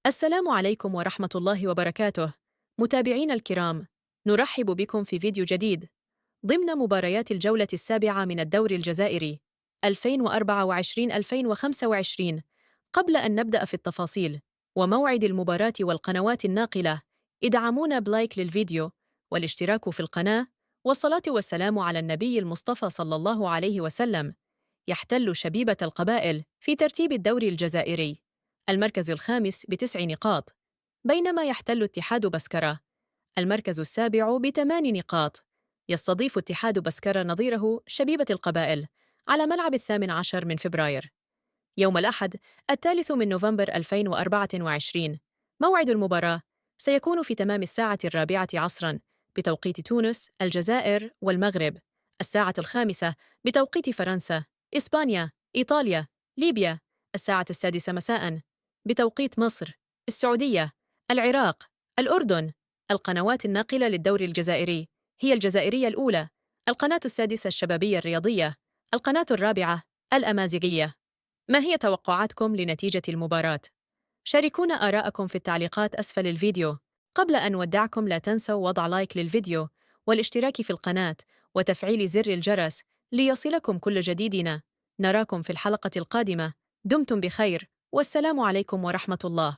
السلام عليكم ورحمة الله وبركاته. متابعينا الكرام، نرحب بكم في فيديو جديد ضمن مباريات الجولة السابعة من الدوري الجزائري 2024-2025. قبل أن نبدأ في التفاصيل وموعد المباراة والقنوات الناقلة، ادعمونا بلايك للفيديو والاشتراك في القناة، والصلاة والسلام على النبي المصطفى صلى الله عليه وسلم. يحتل شبيبة القبائل في ترتيب الدوري الجزائري المركز الخامس ب9 نقاط، بينما يحتل اتحاد بسكرة المركز السابع ب8 نقاط. يستضيف اتحاد بسكرة نظيره شبيبة القبائل على ملعب 18 من فبراير يوم الأحد 3 نوفمبر 2024. موعد المباراة سيكون في تمام الساعة 4 عصراً بتوقيت تونس، الجزائر والمغرب، الساعة 5 بتوقيت فرنسا، إسبانيا، إيطاليا، ليبيا، الساعة 6 مساءً بتوقيت مصر، السعودية، العراق، الأردن. القنوات الناقلة للدوري الجزائري هي الجزائرية الأولى، القناة السادسة الشبابية الرياضية، القناة الرابعة الأمازيغية. ما هي توقعاتكم لنتيجة المباراة؟ شاركونا آراءكم في التعليقات أسفل الفيديو. قبل أن نودعكم لا تنسوا وضع لايك للفيديو والاشتراك في القناة وتفعيل زر الجرس ليصلكم كل جديدنا. نراكم في الحلقة القادمة. دمتم بخير، والسلام عليكم ورحمة الله.